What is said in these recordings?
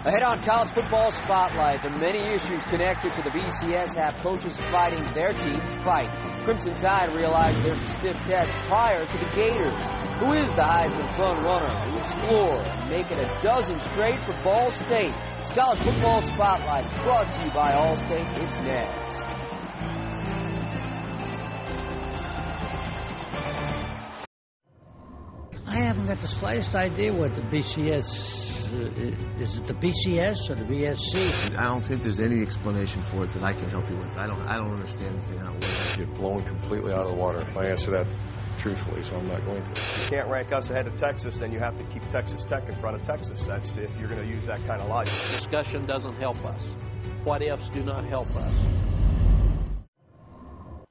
Ahead on College Football Spotlight, the many issues connected to the BCS have coaches fighting their teams fight. Crimson Tide realized there's a stiff test prior to the Gators. Who is the Heisman front runner? We explore and make it a dozen straight for Ball State. It's College Football Spotlight. It's brought to you by Allstate. It's next. I haven't got the slightest idea what the BCS is. It the BCS or the BSC? I don't think there's any explanation for it that I can help you with. I don't understand anything out there. Get blown completely out of the water if I answer that truthfully, so I'm not going to. You can't rank us ahead of Texas, then you have to keep Texas Tech in front of Texas. That's if you're going to use that kind of logic. Discussion doesn't help us. What ifs do not help us.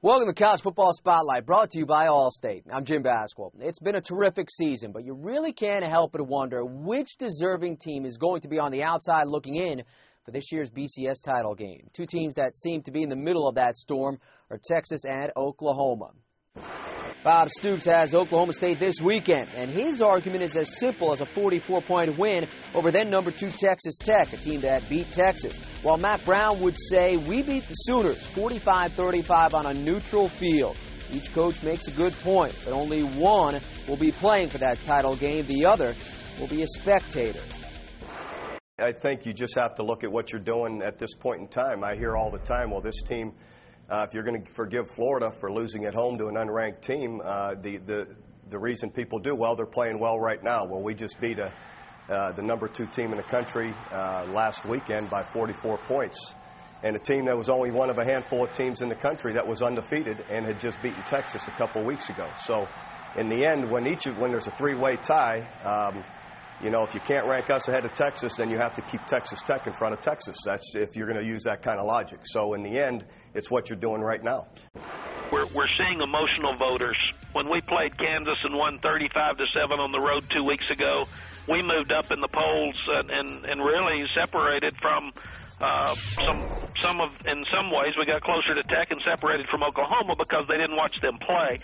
Welcome to College Football Spotlight, brought to you by Allstate. I'm Jim Basquel. It's been a terrific season, but you really can't help but wonder which deserving team is going to be on the outside looking in for this year's BCS title game. Two teams that seem to be in the middle of that storm are Texas and Oklahoma. Bob Stoops has Oklahoma State this weekend, and his argument is as simple as a 44-point win over then number 2 Texas Tech, a team that beat Texas. While Matt Brown would say, we beat the Sooners 45-35 on a neutral field. Each coach makes a good point, but only one will be playing for that title game. The other will be a spectator. I think you just have to look at what you're doing at this point in time. I hear all the time, well, this team, if you're going to forgive Florida for losing at home to an unranked team, the reason people do, well, they're playing well right now. Well, we just beat the number 2 team in the country last weekend by 44 points, and a team that was only one of a handful of teams in the country that was undefeated and had just beaten Texas a couple weeks ago. So in the end, when there's a 3-way tie, you know, if you can't rank us ahead of Texas, then you have to keep Texas Tech in front of Texas. That's if you're going to use that kind of logic. So in the end, it's what you're doing right now. We're seeing emotional voters. When we played Kansas and won 35-7 on the road 2 weeks ago, we moved up in the polls and really separated from in some ways we got closer to Tech and separated from Oklahoma because they didn't watch them play.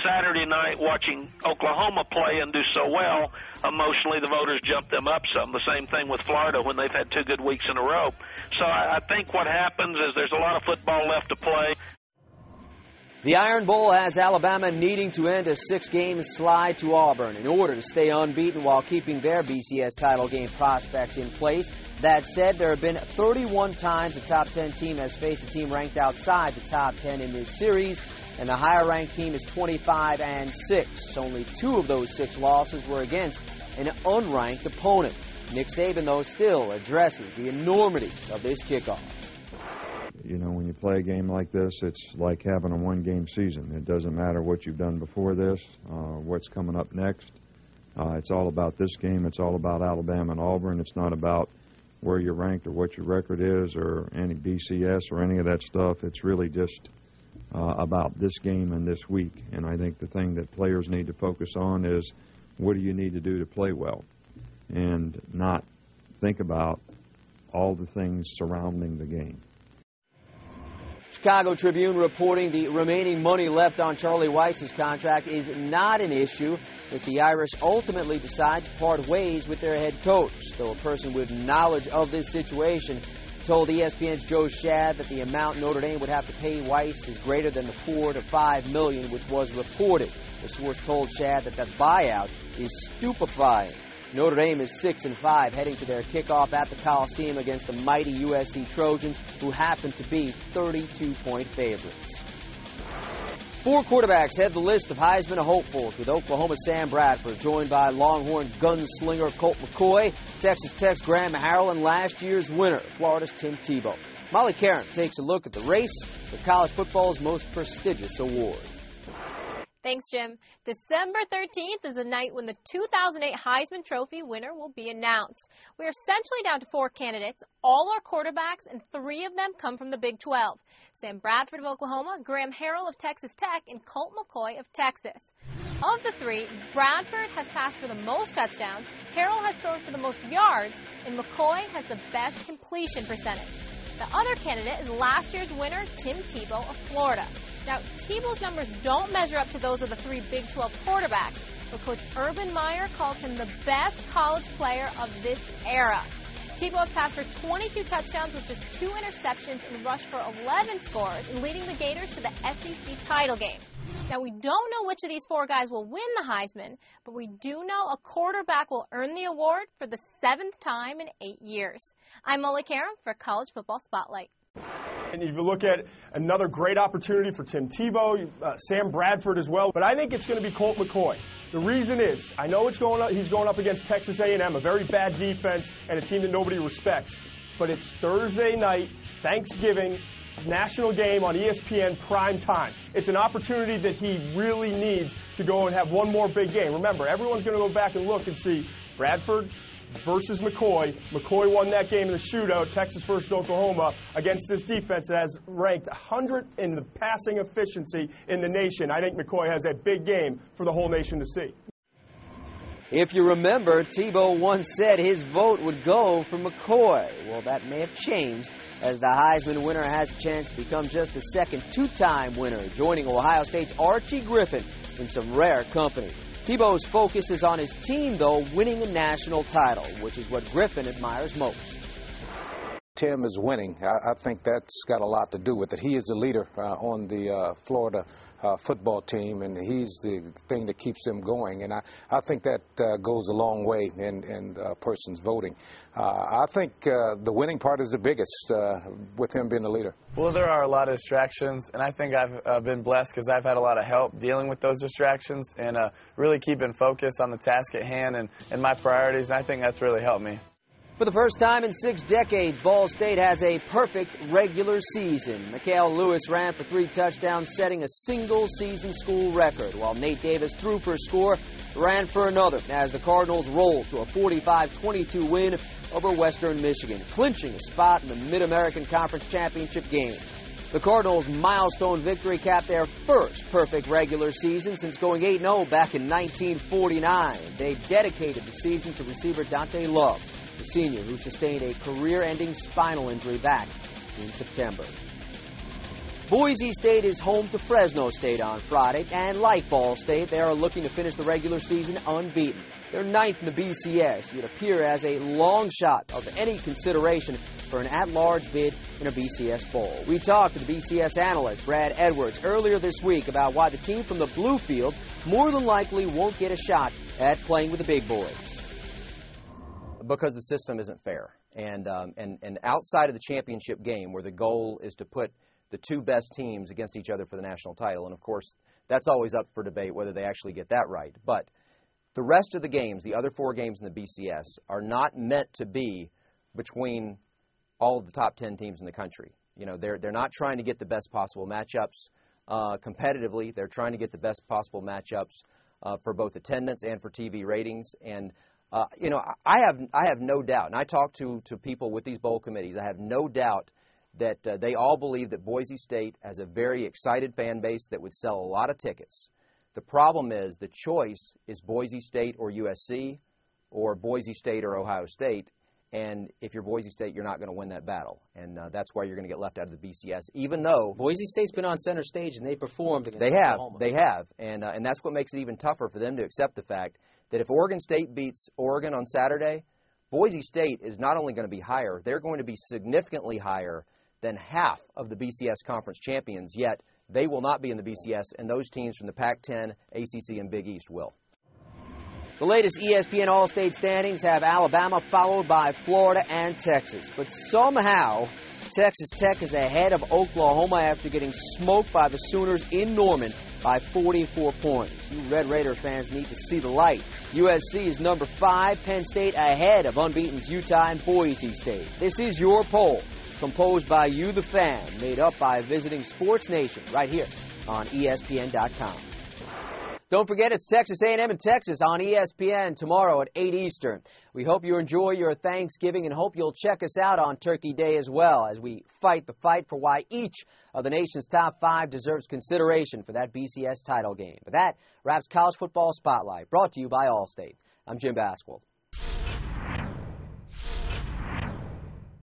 Saturday night, watching Oklahoma play and do so well, emotionally the voters jumped them up some. The same thing with Florida when they've had 2 good weeks in a row. So I think what happens is there's a lot of football left to play. The Iron Bowl has Alabama needing to end a 6-game slide to Auburn in order to stay unbeaten while keeping their BCS title game prospects in place. That said, there have been 31 times the top 10 team has faced a team ranked outside the top 10 in this series, and the higher-ranked team is 25-6. Only 2 of those 6 losses were against an unranked opponent. Nick Saban, though, still addresses the enormity of this kickoff. You know, when you play a game like this, it's like having a one-game season. It doesn't matter what you've done before this, what's coming up next. It's all about this game. It's all about Alabama and Auburn. It's not about where you're ranked or what your record is or any BCS or any of that stuff. It's really just about this game and this week. And I think the thing that players need to focus on is what do you need to do to play well and not think about all the things surrounding the game. Chicago Tribune reporting the remaining money left on Charlie Weiss's contract is not an issue if the Irish ultimately decide to part ways with their head coach, though a person with knowledge of this situation told ESPN's Joe Schad that the amount Notre Dame would have to pay Weiss is greater than the $4 to $5 million which was reported. The source told Schad that the buyout is stupefying. Notre Dame is 6-5, heading to their kickoff at the Coliseum against the mighty USC Trojans, who happen to be 32-point favorites. 4 quarterbacks head the list of Heisman hopefuls, with Oklahoma's Sam Bradford joined by Longhorn gunslinger Colt McCoy, Texas Tech's Graham Harrell, and last year's winner, Florida's Tim Tebow. Molly Caron takes a look at the race for college football's most prestigious award. Thanks, Jim. December 13th is the night when the 2008 Heisman Trophy winner will be announced. We are essentially down to 4 candidates. All are quarterbacks, and 3 of them come from the Big 12. Sam Bradford of Oklahoma, Graham Harrell of Texas Tech, and Colt McCoy of Texas. Of the 3, Bradford has passed for the most touchdowns, Harrell has thrown for the most yards, and McCoy has the best completion percentage. The other candidate is last year's winner, Tim Tebow of Florida. Now, Tebow's numbers don't measure up to those of the 3 Big 12 quarterbacks, but Coach Urban Meyer calls him the best college player of this era. TEBOW has passed for 22 touchdowns with just 2 interceptions and rushed for 11 scores, and leading the Gators to the SEC title game. Now, we don't know which of these 4 guys will win the Heisman, but we do know a quarterback will earn the award for the 7th time in 8 years. I'm Molly Karam for College Football Spotlight. And if you look at another great opportunity for Tim Tebow, Sam Bradford as well, but I think it's going to be Colt McCoy. The reason is, I know he's going up against Texas A&M, a very bad defense, and a team that nobody respects. But it's Thursday night, Thanksgiving, national game on ESPN prime time. It's an opportunity that he really needs to go and have one more big game. Remember, everyone's going to go back and look and see Bradford versus McCoy. McCoy won that game in the shootout, Texas versus Oklahoma, against this defense that has ranked 100 in the passing efficiency in the nation. I think McCoy has a big game for the whole nation to see. If you remember, Tebow once said his vote would go for McCoy. Well, that may have changed, as the Heisman winner has a chance to become just the second 2-time winner, joining Ohio State's Archie Griffin in some rare company. Tebow's focus is on his team, though, winning a national title, which is what Griffin admires most. Tim is winning. I think that's got a lot to do with it. He is the leader on the Florida football team, and he's the thing that keeps them going. And I think that goes a long way in a person's voting. I think the winning part is the biggest with him being the leader. Well, there are a lot of distractions, and I think I've been blessed because I've had a lot of help dealing with those distractions and really keeping focus on the task at hand and my priorities, and I think that's really helped me. For the first time in 6 decades, Ball State has a perfect regular season. Mikhail Lewis ran for 3 touchdowns, setting a single-season school record, while Nate Davis threw for a score, ran for another, as the Cardinals rolled to a 45-22 win over Western Michigan, clinching a spot in the Mid-American Conference Championship game. The Cardinals' milestone victory capped their first perfect regular season since going 8-0 back in 1949. They dedicated the season to receiver Dante Love, the senior who sustained a career-ending spinal injury back in September. Boise State is home to Fresno State on Friday, and like Ball State, they are looking to finish the regular season unbeaten. They're 9th in the BCS, yet appear as a long shot of any consideration for an at-large bid in a BCS bowl. We talked to the BCS analyst, Brad Edwards, earlier this week about why the team from the Blue Field more than likely won't get a shot at playing with the big boys. Because the system isn't fair. And outside of the championship game, where the goal is to put the 2 best teams against each other for the national title, and of course, that's always up for debate whether they actually get that right. But the rest of the games, the other 4 games in the BCS, are not meant to be between all of the top 10 teams in the country. You know, they're not trying to get the best possible matchups competitively. They're trying to get the best possible matchups for both attendance and for TV ratings. And you know, I have no doubt, and I talk to people with these bowl committees, I have no doubt that they all believe that Boise State has a very excited fan base that would sell a lot of tickets. The problem is the choice is Boise State or USC or Boise State or Ohio State, and if you're Boise State, you're not going to win that battle, and that's why you're going to get left out of the BCS, even though Boise State's been on center stage and they performed against Oklahoma. They have, and that's what makes it even tougher for them to accept the fact that if Oregon State beats Oregon on Saturday, Boise State is not only going to be higher, they're going to be significantly higher than half of the BCS conference champions, yet they will not be in the BCS, and those teams from the Pac-10, ACC, and Big East will. The latest ESPN All-State standings have Alabama followed by Florida and Texas. But somehow, Texas Tech is ahead of Oklahoma after getting smoked by the Sooners in Norman by 44 points. You Red Raider fans need to see the light. USC is number 5, Penn State ahead of unbeaten's Utah and Boise State. This is your poll, composed by you, the fan, made up by visiting Sports Nation right here on ESPN.com. Don't forget, it's Texas A&M and Texas on ESPN tomorrow at 8 Eastern. We hope you enjoy your Thanksgiving and hope you'll check us out on Turkey Day as well as we fight the fight for why each of the nation's top 5 deserves consideration for that BCS title game. But that wraps College Football Spotlight, brought to you by Allstate. I'm Jim Basquel.